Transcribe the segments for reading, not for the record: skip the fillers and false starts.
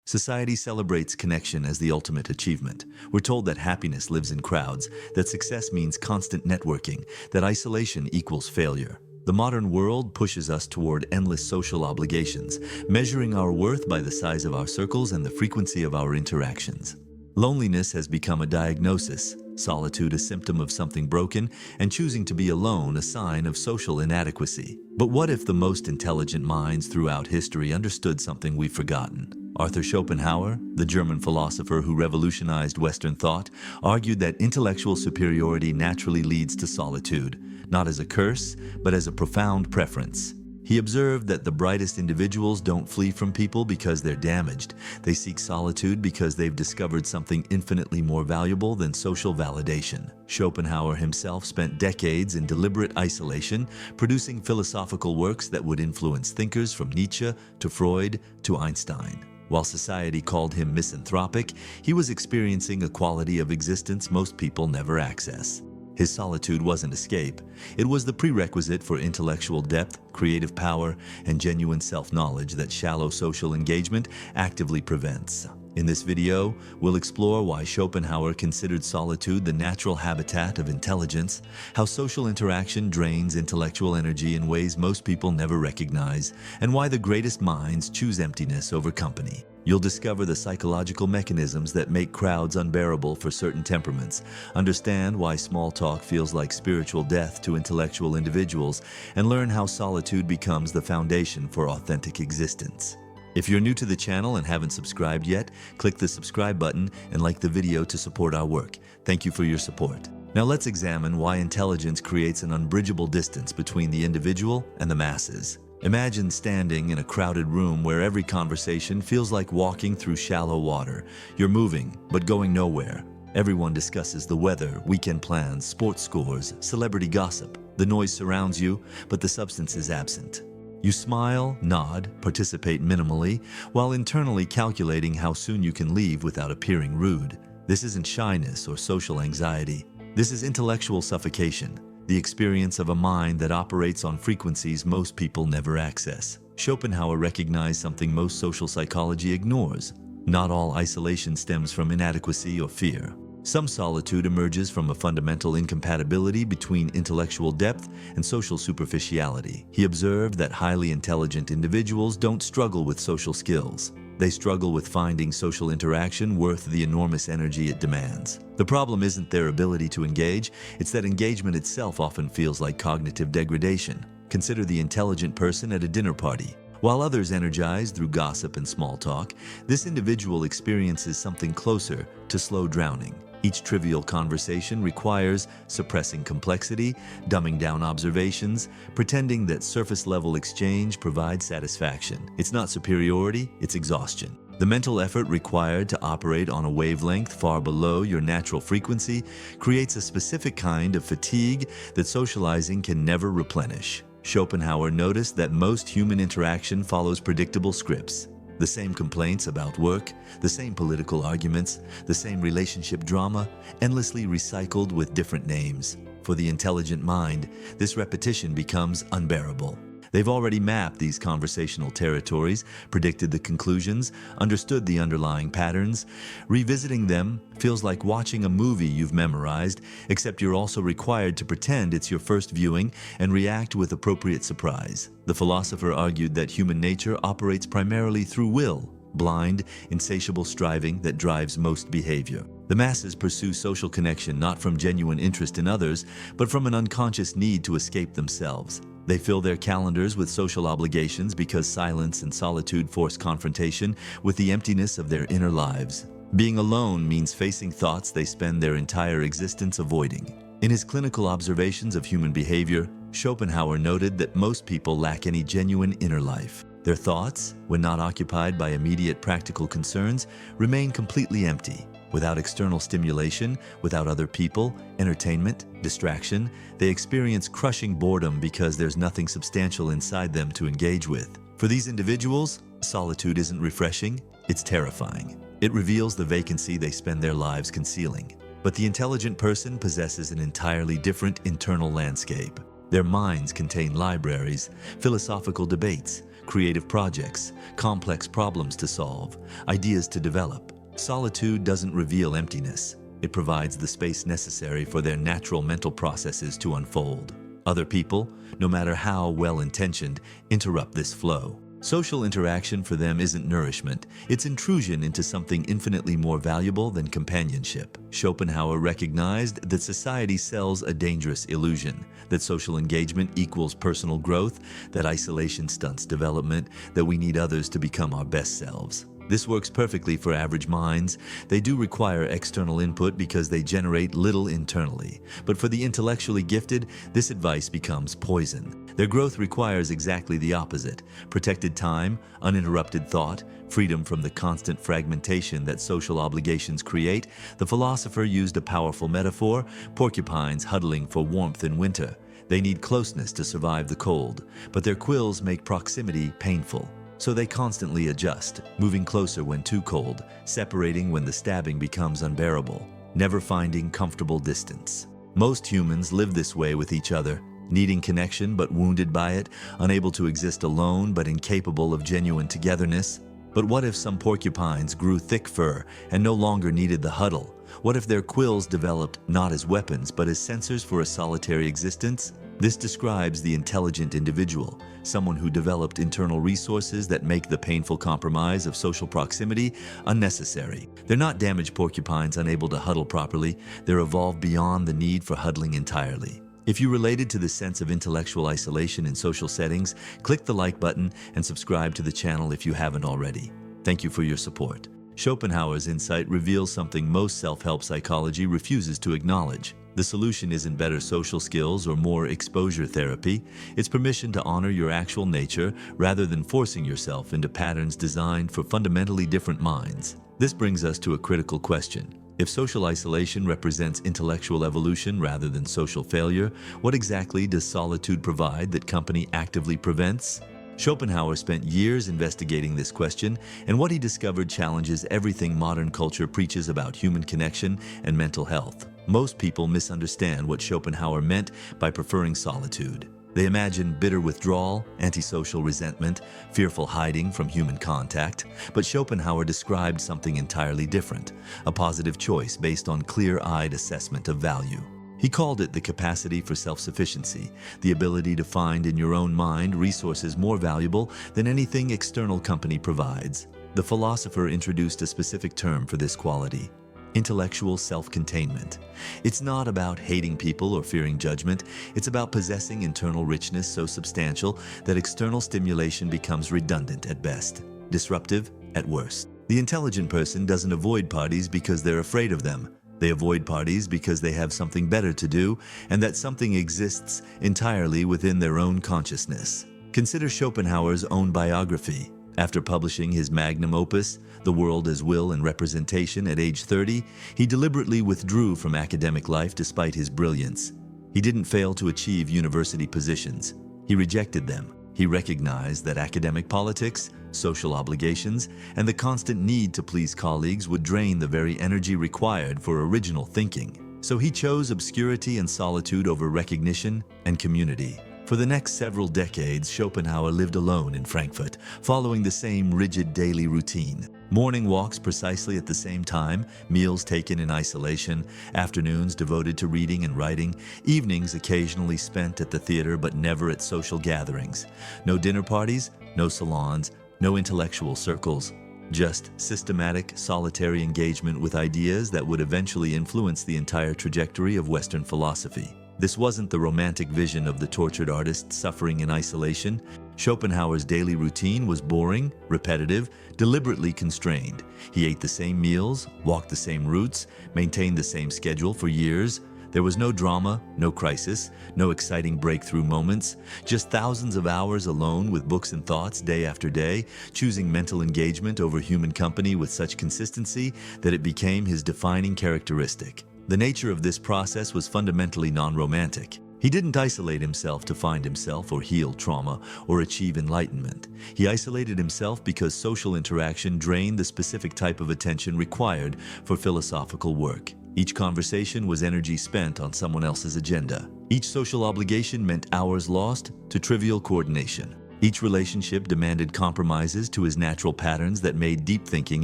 Society celebrates connection as the ultimate achievement. We're told that happiness lives in crowds, that success means constant networking, that isolation equals failure. The modern world pushes us toward endless social obligations, measuring our worth by the size of our circles and the frequency of our interactions. Loneliness has become a diagnosis, solitude a symptom of something broken, and choosing to be alone a sign of social inadequacy. But what if the most intelligent minds throughout history understood something we've forgotten? Arthur Schopenhauer, the German philosopher who revolutionized Western thought, argued that intellectual superiority naturally leads to solitude, not as a curse, but as a profound preference. He observed that the brightest individuals don't flee from people because they're damaged. They seek solitude because they've discovered something infinitely more valuable than social validation. Schopenhauer himself spent decades in deliberate isolation, producing philosophical works that would influence thinkers from Nietzsche to Freud to Einstein. While society called him misanthropic, he was experiencing a quality of existence most people never access. His solitude wasn't escape. It was the prerequisite for intellectual depth, creative power, and genuine self-knowledge that shallow social engagement actively prevents. In this video, we'll explore why Schopenhauer considered solitude the natural habitat of intelligence, how social interaction drains intellectual energy in ways most people never recognize, and why the greatest minds choose emptiness over company. You'll discover the psychological mechanisms that make crowds unbearable for certain temperaments, understand why small talk feels like spiritual death to intellectual individuals, and learn how solitude becomes the foundation for authentic existence. If you're new to the channel and haven't subscribed yet, click the subscribe button and like the video to support our work. Thank you for your support. Now let's examine why intelligence creates an unbridgeable distance between the individual and the masses. Imagine standing in a crowded room where every conversation feels like walking through shallow water. You're moving, but going nowhere. Everyone discusses the weather, weekend plans, sports scores, celebrity gossip. The noise surrounds you, but the substance is absent. You smile, nod, participate minimally, while internally calculating how soon you can leave without appearing rude. This isn't shyness or social anxiety. This is intellectual suffocation, the experience of a mind that operates on frequencies most people never access. Schopenhauer recognized something most social psychology ignores. Not all isolation stems from inadequacy or fear. Some solitude emerges from a fundamental incompatibility between intellectual depth and social superficiality. He observed that highly intelligent individuals don't struggle with social skills. They struggle with finding social interaction worth the enormous energy it demands. The problem isn't their ability to engage, it's that engagement itself often feels like cognitive degradation. Consider the intelligent person at a dinner party. While others energize through gossip and small talk, this individual experiences something closer to slow drowning. Each trivial conversation requires suppressing complexity, dumbing down observations, pretending that surface-level exchange provides satisfaction. It's not superiority, it's exhaustion. The mental effort required to operate on a wavelength far below your natural frequency creates a specific kind of fatigue that socializing can never replenish. Schopenhauer noticed that most human interaction follows predictable scripts. The same complaints about work, the same political arguments, the same relationship drama, endlessly recycled with different names. For the intelligent mind, this repetition becomes unbearable. They've already mapped these conversational territories, predicted the conclusions, understood the underlying patterns. Revisiting them feels like watching a movie you've memorized, except you're also required to pretend it's your first viewing and react with appropriate surprise. The philosopher argued that human nature operates primarily through will, blind, insatiable striving that drives most behavior. The masses pursue social connection not from genuine interest in others, but from an unconscious need to escape themselves. They fill their calendars with social obligations because silence and solitude force confrontation with the emptiness of their inner lives. Being alone means facing thoughts they spend their entire existence avoiding. In his clinical observations of human behavior, Schopenhauer noted that most people lack any genuine inner life. Their thoughts, when not occupied by immediate practical concerns, remain completely empty. Without external stimulation, without other people, entertainment, distraction, they experience crushing boredom because there's nothing substantial inside them to engage with. For these individuals, solitude isn't refreshing, it's terrifying. It reveals the vacancy they spend their lives concealing. But the intelligent person possesses an entirely different internal landscape. Their minds contain libraries, philosophical debates, creative projects, complex problems to solve, ideas to develop. Solitude doesn't reveal emptiness. It provides the space necessary for their natural mental processes to unfold. Other people, no matter how well-intentioned, interrupt this flow. Social interaction for them isn't nourishment, it's intrusion into something infinitely more valuable than companionship. Schopenhauer recognized that society sells a dangerous illusion, that social engagement equals personal growth, that isolation stunts development, that we need others to become our best selves. This works perfectly for average minds. They do require external input because they generate little internally. But for the intellectually gifted, this advice becomes poison. Their growth requires exactly the opposite: protected time, uninterrupted thought, freedom from the constant fragmentation that social obligations create. The philosopher used a powerful metaphor: porcupines huddling for warmth in winter. They need closeness to survive the cold, but their quills make proximity painful. So they constantly adjust, moving closer when too cold, separating when the stabbing becomes unbearable, never finding comfortable distance. Most humans live this way with each other, needing connection but wounded by it, unable to exist alone but incapable of genuine togetherness. But what if some porcupines grew thick fur and no longer needed the huddle? What if their quills developed not as weapons but as sensors for a solitary existence? This describes the intelligent individual, someone who developed internal resources that make the painful compromise of social proximity unnecessary. They're not damaged porcupines unable to huddle properly, they're evolved beyond the need for huddling entirely. If you related to the sense of intellectual isolation in social settings, click the like button and subscribe to the channel if you haven't already. Thank you for your support. Schopenhauer's insight reveals something most self-help psychology refuses to acknowledge. The solution isn't better social skills or more exposure therapy. It's permission to honor your actual nature rather than forcing yourself into patterns designed for fundamentally different minds. This brings us to a critical question. If social isolation represents intellectual evolution rather than social failure, what exactly does solitude provide that company actively prevents? Schopenhauer spent years investigating this question, and what he discovered challenges everything modern culture preaches about human connection and mental health. Most people misunderstand what Schopenhauer meant by preferring solitude. They imagine bitter withdrawal, antisocial resentment, fearful hiding from human contact. But Schopenhauer described something entirely different, a positive choice based on clear-eyed assessment of value. He called it the capacity for self-sufficiency, the ability to find in your own mind resources more valuable than anything external company provides. The philosopher introduced a specific term for this quality: intellectual self-containment. It's not about hating people or fearing judgment. It's about possessing internal richness so substantial that external stimulation becomes redundant at best, disruptive at worst. The intelligent person doesn't avoid parties because they're afraid of them. They avoid parties because they have something better to do, and that something exists entirely within their own consciousness. Consider Schopenhauer's own biography. After publishing his magnum opus, The World as Will and Representation, at age 30, he deliberately withdrew from academic life despite his brilliance. He didn't fail to achieve university positions. He rejected them. He recognized that academic politics, social obligations, and the constant need to please colleagues would drain the very energy required for original thinking. So he chose obscurity and solitude over recognition and community. For the next several decades, Schopenhauer lived alone in Frankfurt, following the same rigid daily routine. Morning walks precisely at the same time, meals taken in isolation, afternoons devoted to reading and writing, evenings occasionally spent at the theater but never at social gatherings. No dinner parties, no salons, no intellectual circles. Just systematic, solitary engagement with ideas that would eventually influence the entire trajectory of Western philosophy. This wasn't the romantic vision of the tortured artist suffering in isolation. Schopenhauer's daily routine was boring, repetitive, deliberately constrained. He ate the same meals, walked the same routes, maintained the same schedule for years. There was no drama, no crisis, no exciting breakthrough moments, just thousands of hours alone with books and thoughts day after day, choosing mental engagement over human company with such consistency that it became his defining characteristic. The nature of this process was fundamentally non-romantic. He didn't isolate himself to find himself or heal trauma or achieve enlightenment. He isolated himself because social interaction drained the specific type of attention required for philosophical work. Each conversation was energy spent on someone else's agenda. Each social obligation meant hours lost to trivial coordination. Each relationship demanded compromises to his natural patterns that made deep thinking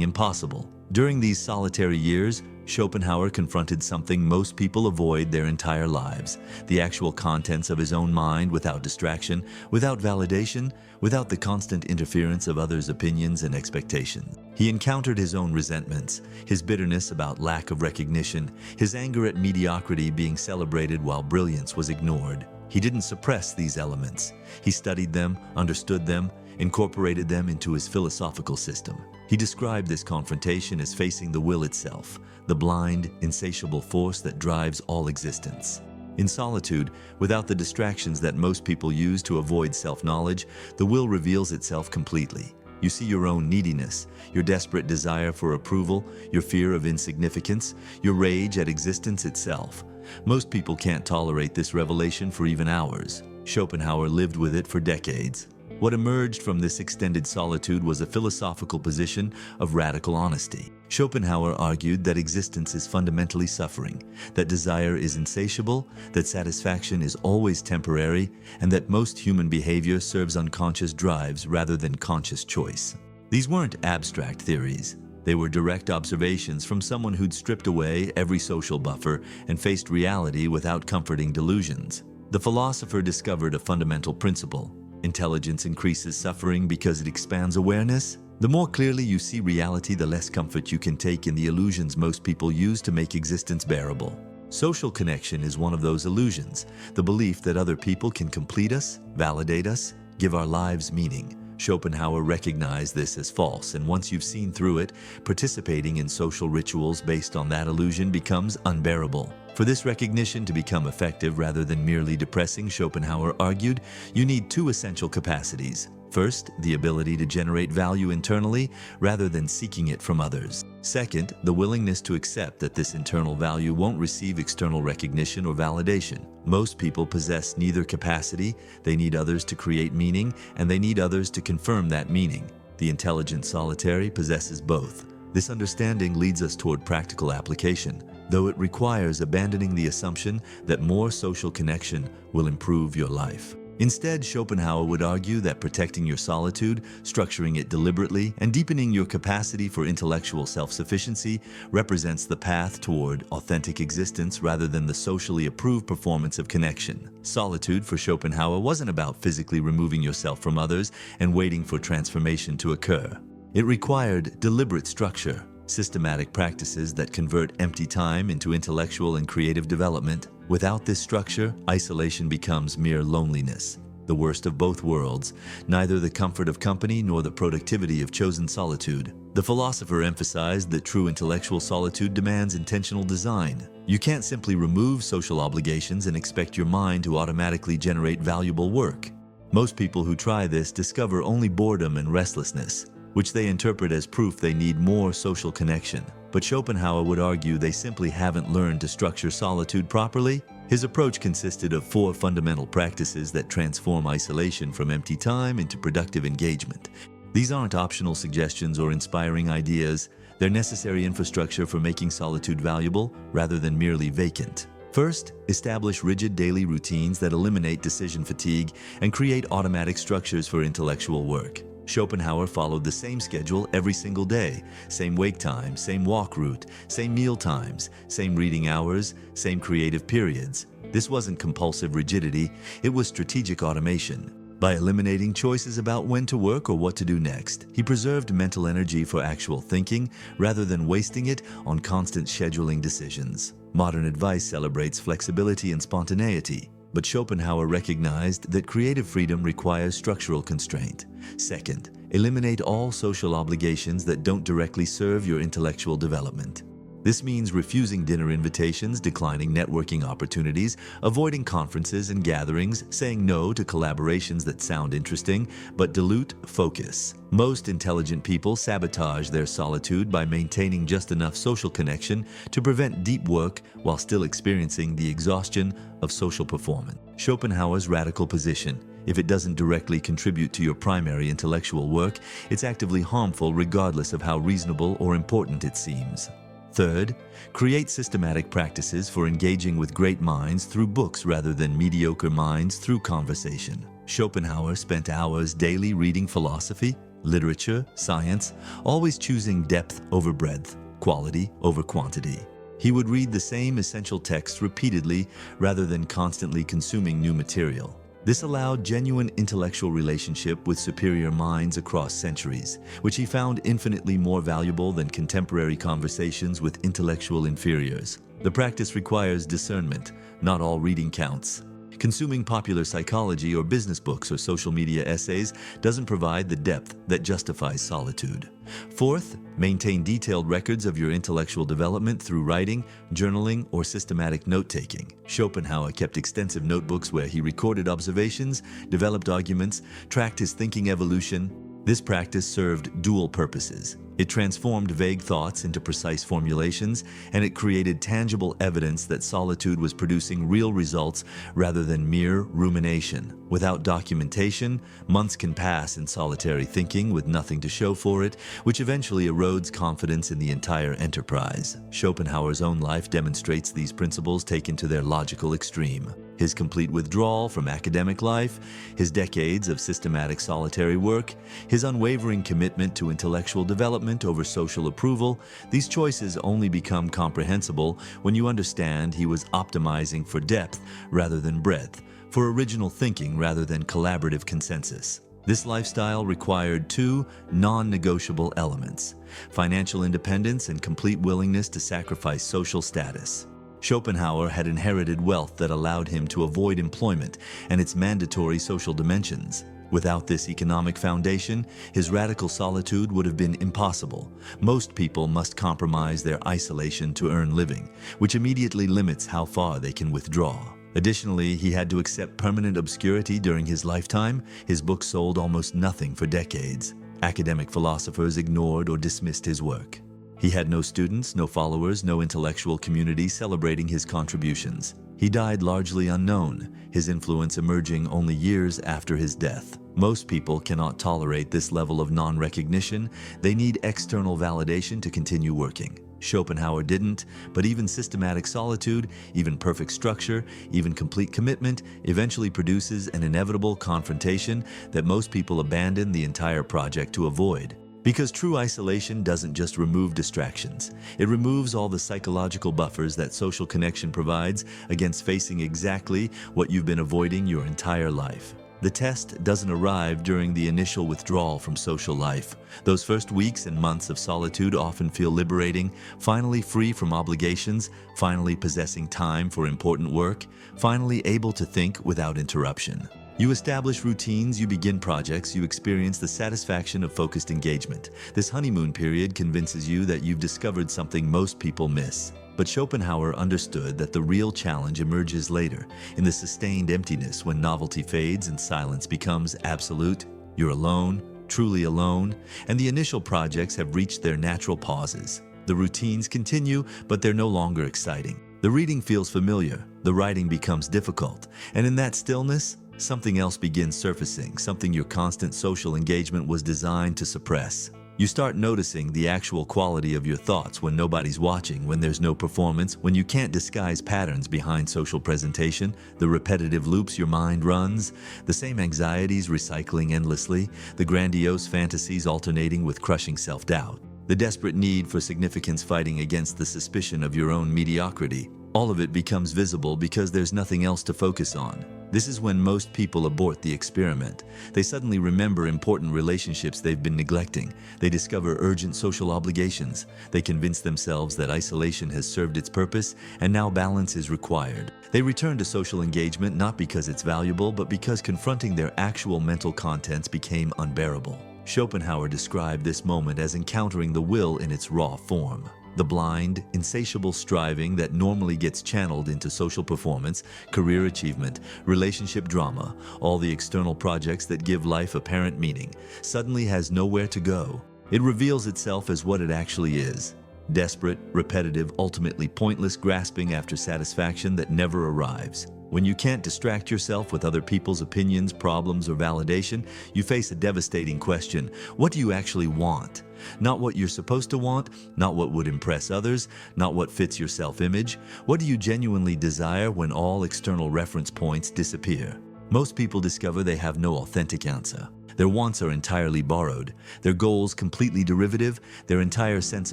impossible. During these solitary years, Schopenhauer confronted something most people avoid their entire lives: the actual contents of his own mind, without distraction, without validation, without the constant interference of others' opinions and expectations. He encountered his own resentments, his bitterness about lack of recognition, his anger at mediocrity being celebrated while brilliance was ignored. He didn't suppress these elements. He studied them, understood them, incorporated them into his philosophical system. He described this confrontation as facing the will itself, the blind, insatiable force that drives all existence. In solitude, without the distractions that most people use to avoid self-knowledge, the will reveals itself completely. You see your own neediness, your desperate desire for approval, your fear of insignificance, your rage at existence itself. Most people can't tolerate this revelation for even hours. Schopenhauer lived with it for decades. What emerged from this extended solitude was a philosophical position of radical honesty. Schopenhauer argued that existence is fundamentally suffering, that desire is insatiable, that satisfaction is always temporary, and that most human behavior serves unconscious drives rather than conscious choice. These weren't abstract theories. They were direct observations from someone who'd stripped away every social buffer and faced reality without comforting delusions. The philosopher discovered a fundamental principle: intelligence increases suffering because it expands awareness. The more clearly you see reality, the less comfort you can take in the illusions most people use to make existence bearable. Social connection is one of those illusions, the belief that other people can complete us, validate us, give our lives meaning. Schopenhauer recognized this as false, and once you've seen through it, participating in social rituals based on that illusion becomes unbearable. For this recognition to become effective rather than merely depressing, Schopenhauer argued, you need two essential capacities. First, the ability to generate value internally rather than seeking it from others. Second, the willingness to accept that this internal value won't receive external recognition or validation. Most people possess neither capacity. They need others to create meaning, and they need others to confirm that meaning. The intelligent solitary possesses both. This understanding leads us toward practical application, though it requires abandoning the assumption that more social connection will improve your life. Instead, Schopenhauer would argue that protecting your solitude, structuring it deliberately, and deepening your capacity for intellectual self-sufficiency represents the path toward authentic existence rather than the socially approved performance of connection. Solitude for Schopenhauer wasn't about physically removing yourself from others and waiting for transformation to occur. It required deliberate structure, systematic practices that convert empty time into intellectual and creative development. Without this structure, isolation becomes mere loneliness, the worst of both worlds, neither the comfort of company nor the productivity of chosen solitude. The philosopher emphasized that true intellectual solitude demands intentional design. You can't simply remove social obligations and expect your mind to automatically generate valuable work. Most people who try this discover only boredom and restlessness, which they interpret as proof they need more social connection. But Schopenhauer would argue they simply haven't learned to structure solitude properly. His approach consisted of 4 fundamental practices that transform isolation from empty time into productive engagement. These aren't optional suggestions or inspiring ideas. They're necessary infrastructure for making solitude valuable rather than merely vacant. First, establish rigid daily routines that eliminate decision fatigue and create automatic structures for intellectual work. Schopenhauer followed the same schedule every single day: same wake time, same walk route, same meal times, same reading hours, same creative periods. This wasn't compulsive rigidity, it was strategic automation. By eliminating choices about when to work or what to do next, he preserved mental energy for actual thinking rather than wasting it on constant scheduling decisions. Modern advice celebrates flexibility and spontaneity, but Schopenhauer recognized that creative freedom requires structural constraint. Second, eliminate all social obligations that don't directly serve your intellectual development. This means refusing dinner invitations, declining networking opportunities, avoiding conferences and gatherings, saying no to collaborations that sound interesting but dilute focus. Most intelligent people sabotage their solitude by maintaining just enough social connection to prevent deep work while still experiencing the exhaustion of social performance. Schopenhauer's radical position: if it doesn't directly contribute to your primary intellectual work, it's actively harmful regardless of how reasonable or important it seems. Third, create systematic practices for engaging with great minds through books rather than mediocre minds through conversation. Schopenhauer spent hours daily reading philosophy, literature, science, always choosing depth over breadth, quality over quantity. He would read the same essential texts repeatedly rather than constantly consuming new material. This allowed genuine intellectual relationship with superior minds across centuries, which he found infinitely more valuable than contemporary conversations with intellectual inferiors. The practice requires discernment. Not all reading counts. Consuming popular psychology or business books or social media essays doesn't provide the depth that justifies solitude. Fourth, maintain detailed records of your intellectual development through writing, journaling, or systematic note-taking. Schopenhauer kept extensive notebooks where he recorded observations, developed arguments, tracked his thinking evolution. This practice served dual purposes. It transformed vague thoughts into precise formulations, and it created tangible evidence that solitude was producing real results rather than mere rumination. Without documentation, months can pass in solitary thinking with nothing to show for it, which eventually erodes confidence in the entire enterprise. Schopenhauer's own life demonstrates these principles taken to their logical extreme. His complete withdrawal from academic life, his decades of systematic solitary work, his unwavering commitment to intellectual development over social approval, these choices only become comprehensible when you understand he was optimizing for depth rather than breadth, for original thinking rather than collaborative consensus. This lifestyle required two non-negotiable elements: financial independence and complete willingness to sacrifice social status. Schopenhauer had inherited wealth that allowed him to avoid employment and its mandatory social dimensions. Without this economic foundation, his radical solitude would have been impossible. Most people must compromise their isolation to earn living, which immediately limits how far they can withdraw. Additionally, he had to accept permanent obscurity during his lifetime. His books sold almost nothing for decades. Academic philosophers ignored or dismissed his work. He had no students, no followers, no intellectual community celebrating his contributions. He died largely unknown, his influence emerging only years after his death. Most people cannot tolerate this level of non-recognition. They need external validation to continue working. Schopenhauer didn't, but even systematic solitude, even perfect structure, even complete commitment eventually produces an inevitable confrontation that most people abandon the entire project to avoid. Because true isolation doesn't just remove distractions. It removes all the psychological buffers that social connection provides against facing exactly what you've been avoiding your entire life. The test doesn't arrive during the initial withdrawal from social life. Those first weeks and months of solitude often feel liberating, finally free from obligations, finally possessing time for important work, finally able to think without interruption. You establish routines, you begin projects, you experience the satisfaction of focused engagement. This honeymoon period convinces you that you've discovered something most people miss. But Schopenhauer understood that the real challenge emerges later, in the sustained emptiness when novelty fades and silence becomes absolute. You're alone, truly alone, and the initial projects have reached their natural pauses. The routines continue, but they're no longer exciting. The reading feels familiar, the writing becomes difficult, and in that stillness, something else begins surfacing, something your constant social engagement was designed to suppress. You start noticing the actual quality of your thoughts when nobody's watching, when there's no performance, when you can't disguise patterns behind social presentation, the repetitive loops your mind runs, the same anxieties recycling endlessly, the grandiose fantasies alternating with crushing self-doubt, the desperate need for significance fighting against the suspicion of your own mediocrity. All of it becomes visible because there's nothing else to focus on. This is when most people abort the experiment. They suddenly remember important relationships they've been neglecting. They discover urgent social obligations. They convince themselves that isolation has served its purpose and now balance is required. They return to social engagement not because it's valuable, but because confronting their actual mental contents became unbearable. Schopenhauer described this moment as encountering the will in its raw form. The blind, insatiable striving that normally gets channeled into social performance, career achievement, relationship drama, all the external projects that give life apparent meaning, suddenly has nowhere to go. It reveals itself as what it actually is: desperate, repetitive, ultimately pointless grasping after satisfaction that never arrives. When you can't distract yourself with other people's opinions, problems, or validation, you face a devastating question. What do you actually want? Not what you're supposed to want, not what would impress others, not what fits your self-image. What do you genuinely desire when all external reference points disappear? Most people discover they have no authentic answer. Their wants are entirely borrowed, their goals completely derivative, their entire sense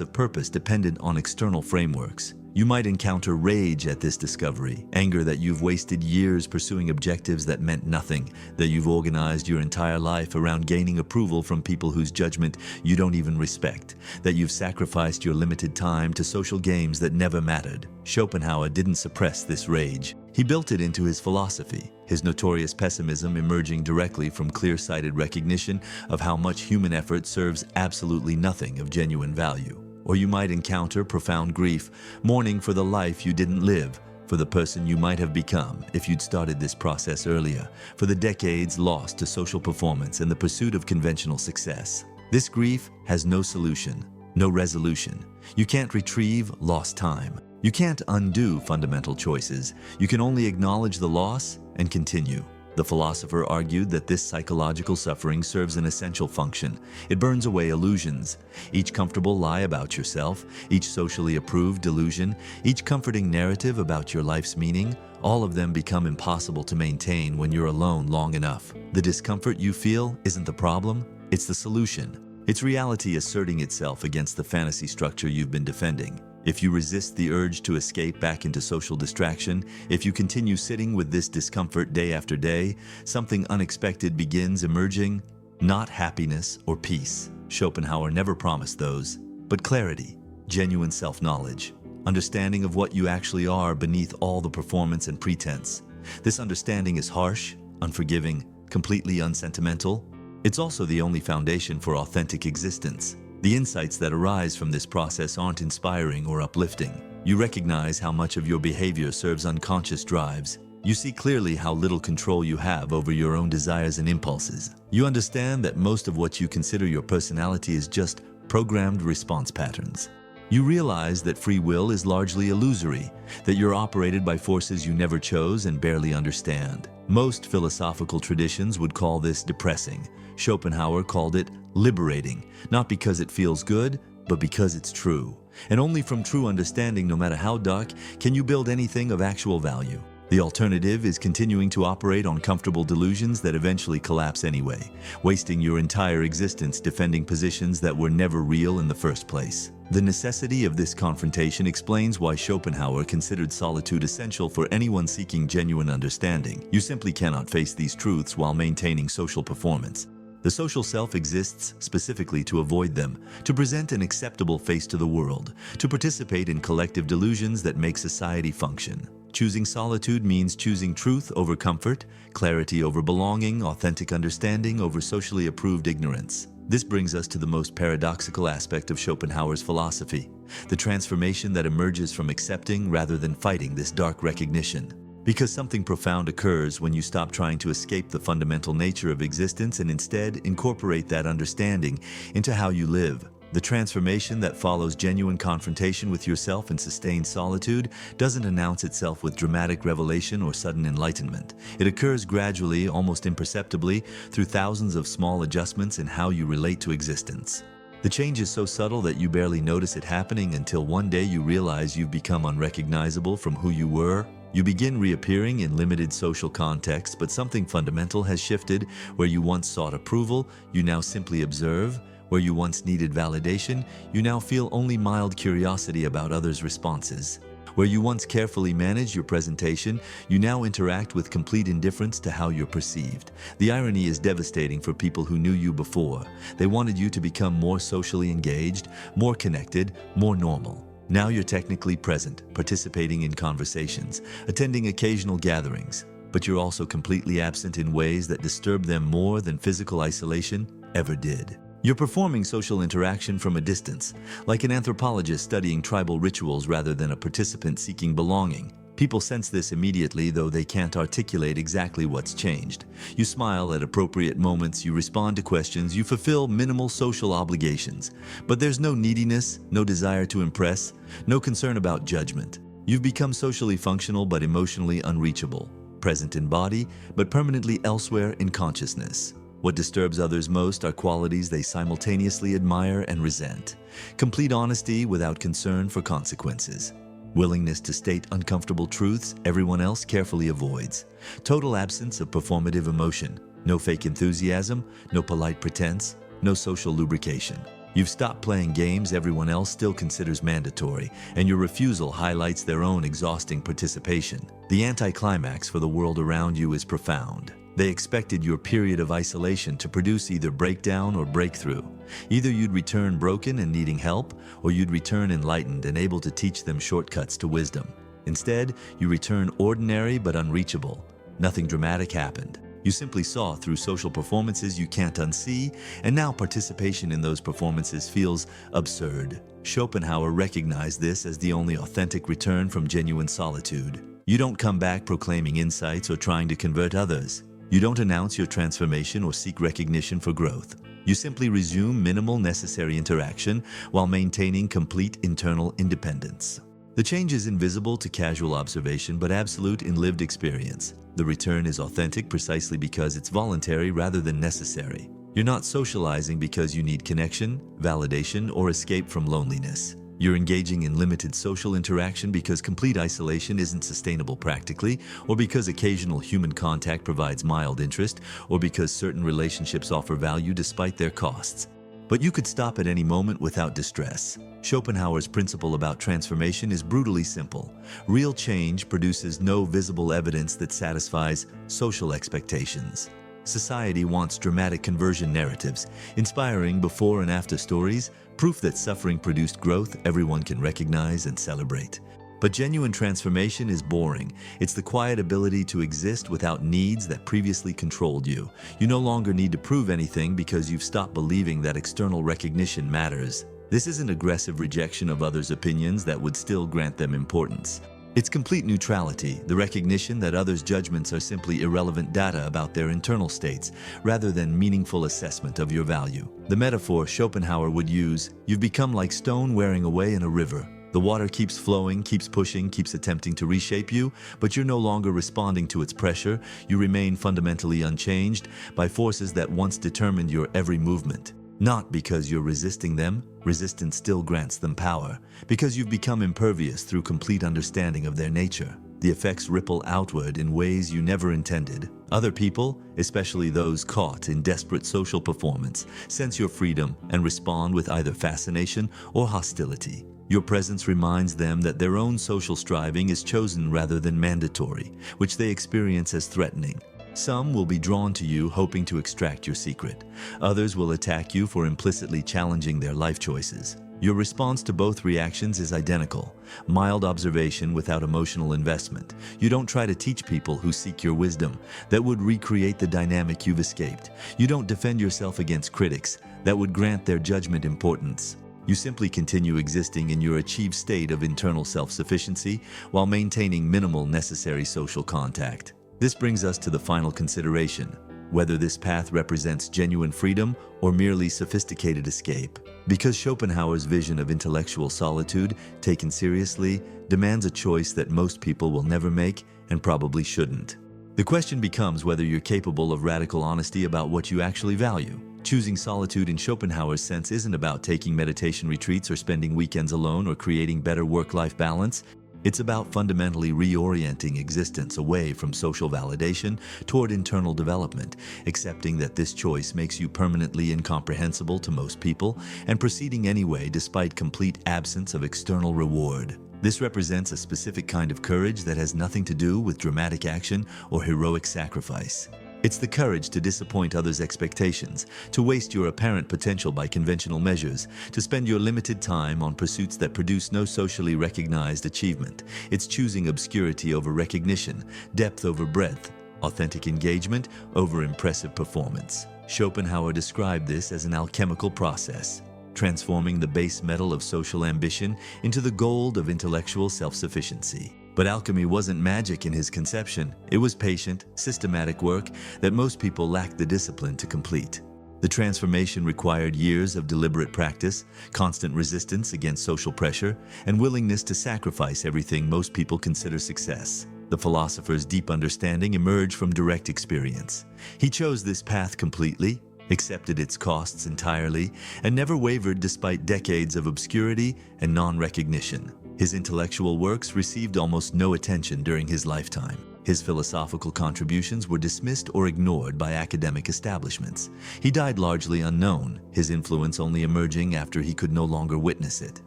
of purpose dependent on external frameworks. You might encounter rage at this discovery, anger that you've wasted years pursuing objectives that meant nothing, that you've organized your entire life around gaining approval from people whose judgment you don't even respect, that you've sacrificed your limited time to social games that never mattered. Schopenhauer didn't suppress this rage. He built it into his philosophy, his notorious pessimism emerging directly from clear-sighted recognition of how much human effort serves absolutely nothing of genuine value. Or you might encounter profound grief, mourning for the life you didn't live, for the person you might have become if you'd started this process earlier, for the decades lost to social performance and the pursuit of conventional success. This grief has no solution, no resolution. You can't retrieve lost time. You can't undo fundamental choices. You can only acknowledge the loss and continue. The philosopher argued that this psychological suffering serves an essential function. It burns away illusions. Each comfortable lie about yourself, each socially approved delusion, each comforting narrative about your life's meaning, all of them become impossible to maintain when you're alone long enough. The discomfort you feel isn't the problem, it's the solution. It's reality asserting itself against the fantasy structure you've been defending. If you resist the urge to escape back into social distraction, if you continue sitting with this discomfort day after day, something unexpected begins emerging. Not happiness or peace. Schopenhauer never promised those, but clarity, genuine self-knowledge, understanding of what you actually are beneath all the performance and pretense. This understanding is harsh, unforgiving, completely unsentimental. It's also the only foundation for authentic existence. The insights that arise from this process aren't inspiring or uplifting. You recognize how much of your behavior serves unconscious drives. You see clearly how little control you have over your own desires and impulses. You understand that most of what you consider your personality is just programmed response patterns. You realize that free will is largely illusory, that you're operated by forces you never chose and barely understand. Most philosophical traditions would call this depressing. Schopenhauer called it liberating, not because it feels good, but because it's true. And only from true understanding, no matter how dark, can you build anything of actual value. The alternative is continuing to operate on comfortable delusions that eventually collapse anyway, wasting your entire existence defending positions that were never real in the first place. The necessity of this confrontation explains why Schopenhauer considered solitude essential for anyone seeking genuine understanding. You simply cannot face these truths while maintaining social performance. The social self exists specifically to avoid them, to present an acceptable face to the world, to participate in collective delusions that make society function. Choosing solitude means choosing truth over comfort, clarity over belonging, authentic understanding over socially approved ignorance. This brings us to the most paradoxical aspect of Schopenhauer's philosophy, the transformation that emerges from accepting rather than fighting this dark recognition. Because something profound occurs when you stop trying to escape the fundamental nature of existence and instead incorporate that understanding into how you live. The transformation that follows genuine confrontation with yourself and sustained solitude doesn't announce itself with dramatic revelation or sudden enlightenment. It occurs gradually, almost imperceptibly, through thousands of small adjustments in how you relate to existence. The change is so subtle that you barely notice it happening until one day you realize you've become unrecognizable from who you were. You begin reappearing in limited social contexts, but something fundamental has shifted. Where you once sought approval, you now simply observe. Where you once needed validation, you now feel only mild curiosity about others' responses. Where you once carefully managed your presentation, you now interact with complete indifference to how you're perceived. The irony is devastating for people who knew you before. They wanted you to become more socially engaged, more connected, more normal. Now you're technically present, participating in conversations, attending occasional gatherings, but you're also completely absent in ways that disturb them more than physical isolation ever did. You're performing social interaction from a distance, like an anthropologist studying tribal rituals rather than a participant seeking belonging. People sense this immediately, though they can't articulate exactly what's changed. You smile at appropriate moments, you respond to questions, you fulfill minimal social obligations. But there's no neediness, no desire to impress, no concern about judgment. You've become socially functional but emotionally unreachable, present in body but permanently elsewhere in consciousness. What disturbs others most are qualities they simultaneously admire and resent. Complete honesty without concern for consequences. willingness to state uncomfortable truths everyone else carefully avoids, total absence of performative emotion, no fake enthusiasm, no polite pretense, no social lubrication. You've stopped playing games everyone else still considers mandatory, and your refusal highlights their own exhausting participation. The anticlimax for the world around you is profound. They expected your period of isolation to produce either breakdown or breakthrough. Either you'd return broken and needing help, or you'd return enlightened and able to teach them shortcuts to wisdom. Instead, you return ordinary but unreachable. Nothing dramatic happened. You simply saw through social performances you can't unsee, and now participation in those performances feels absurd. Schopenhauer recognized this as the only authentic return from genuine solitude. You don't come back proclaiming insights or trying to convert others. You don't announce your transformation or seek recognition for growth. You simply resume minimal necessary interaction while maintaining complete internal independence. The change is invisible to casual observation but absolute in lived experience. The return is authentic precisely because it's voluntary rather than necessary. You're not socializing because you need connection, validation, or escape from loneliness. You're engaging in limited social interaction because complete isolation isn't sustainable practically, or because occasional human contact provides mild interest, or because certain relationships offer value despite their costs. But you could stop at any moment without distress. Schopenhauer's principle about transformation is brutally simple. Real change produces no visible evidence that satisfies social expectations. Society wants dramatic conversion narratives, inspiring before and after stories, proof that suffering produced growth everyone can recognize and celebrate. But genuine transformation is boring. It's the quiet ability to exist without needs that previously controlled you. You no longer need to prove anything because you've stopped believing that external recognition matters. This isn't aggressive rejection of others' opinions that would still grant them importance. It's complete neutrality, the recognition that others' judgments are simply irrelevant data about their internal states, rather than meaningful assessment of your value. The metaphor Schopenhauer would use, you've become like stone wearing away in a river. The water keeps flowing, keeps pushing, keeps attempting to reshape you, but you're no longer responding to its pressure. You remain fundamentally unchanged by forces that once determined your every movement. Not because you're resisting them, resistance still grants them power. Because you've become impervious through complete understanding of their nature. The effects ripple outward in ways you never intended. Other people, especially those caught in desperate social performance, sense your freedom and respond with either fascination or hostility. Your presence reminds them that their own social striving is chosen rather than mandatory, which they experience as threatening. Some will be drawn to you hoping to extract your secret. Others will attack you for implicitly challenging their life choices. Your response to both reactions is identical. Mild observation without emotional investment. You don't try to teach people who seek your wisdom that would recreate the dynamic you've escaped. You don't defend yourself against critics that would grant their judgment importance. You simply continue existing in your achieved state of internal self-sufficiency while maintaining minimal necessary social contact. This brings us to the final consideration, whether this path represents genuine freedom or merely sophisticated escape. Because Schopenhauer's vision of intellectual solitude, taken seriously, demands a choice that most people will never make and probably shouldn't. The question becomes whether you're capable of radical honesty about what you actually value. Choosing solitude in Schopenhauer's sense isn't about taking meditation retreats or spending weekends alone or creating better work-life balance. It's about fundamentally reorienting existence away from social validation toward internal development, accepting that this choice makes you permanently incomprehensible to most people, and proceeding anyway despite complete absence of external reward. This represents a specific kind of courage that has nothing to do with dramatic action or heroic sacrifice. It's the courage to disappoint others' expectations, to waste your apparent potential by conventional measures, to spend your limited time on pursuits that produce no socially recognized achievement. It's choosing obscurity over recognition, depth over breadth, authentic engagement over impressive performance. Schopenhauer described this as an alchemical process, transforming the base metal of social ambition into the gold of intellectual self-sufficiency. But alchemy wasn't magic in his conception. It was patient, systematic work that most people lacked the discipline to complete. The transformation required years of deliberate practice, constant resistance against social pressure, and willingness to sacrifice everything most people consider success. The philosopher's deep understanding emerged from direct experience. He chose this path completely, accepted its costs entirely, and never wavered despite decades of obscurity and non-recognition. His intellectual works received almost no attention during his lifetime. His philosophical contributions were dismissed or ignored by academic establishments. He died largely unknown, his influence only emerging after he could no longer witness it.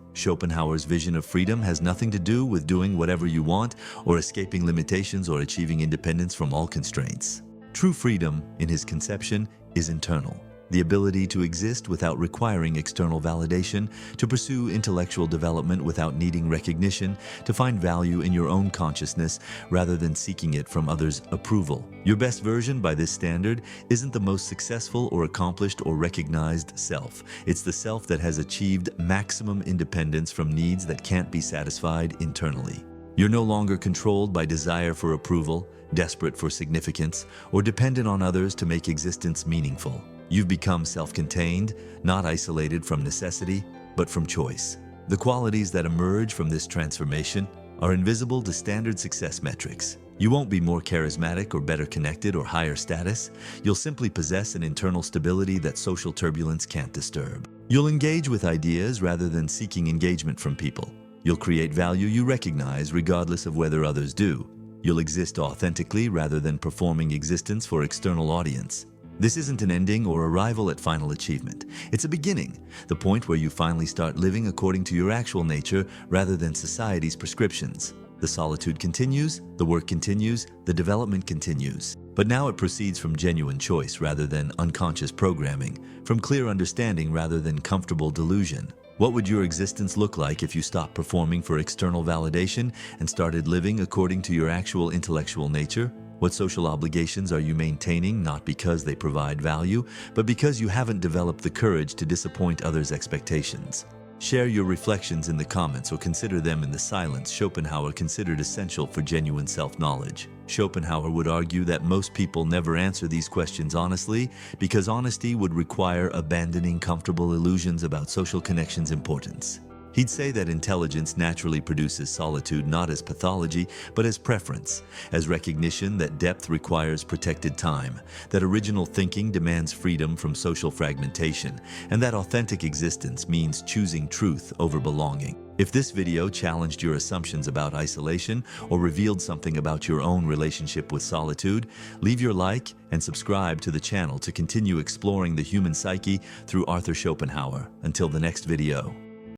Schopenhauer's vision of freedom has nothing to do with doing whatever you want or escaping limitations or achieving independence from all constraints. True freedom, in his conception, is internal. The ability to exist without requiring external validation, to pursue intellectual development without needing recognition, to find value in your own consciousness rather than seeking it from others' approval. Your best version, by this standard, isn't the most successful or accomplished or recognized self. It's the self that has achieved maximum independence from needs that can't be satisfied internally. You're no longer controlled by desire for approval, desperate for significance, or dependent on others to make existence meaningful. You've become self-contained, not isolated from necessity, but from choice. The qualities that emerge from this transformation are invisible to standard success metrics. You won't be more charismatic or better connected or higher status. You'll simply possess an internal stability that social turbulence can't disturb. You'll engage with ideas rather than seeking engagement from people. You'll create value you recognize regardless of whether others do. You'll exist authentically rather than performing existence for external audience. This isn't an ending or arrival at final achievement. It's a beginning, the point where you finally start living according to your actual nature rather than society's prescriptions. The solitude continues, the work continues, the development continues. But now it proceeds from genuine choice rather than unconscious programming, from clear understanding rather than comfortable delusion. What would your existence look like if you stopped performing for external validation and started living according to your actual intellectual nature? What social obligations are you maintaining not because they provide value, but because you haven't developed the courage to disappoint others' expectations? Share your reflections in the comments or consider them in the silence Schopenhauer considered essential for genuine self-knowledge. Schopenhauer would argue that most people never answer these questions honestly because honesty would require abandoning comfortable illusions about social connections' importance. He'd say that intelligence naturally produces solitude not as pathology, but as preference, as recognition that depth requires protected time, that original thinking demands freedom from social fragmentation, and that authentic existence means choosing truth over belonging. If this video challenged your assumptions about isolation or revealed something about your own relationship with solitude, leave your like and subscribe to the channel to continue exploring the human psyche through Arthur Schopenhauer. Until the next video.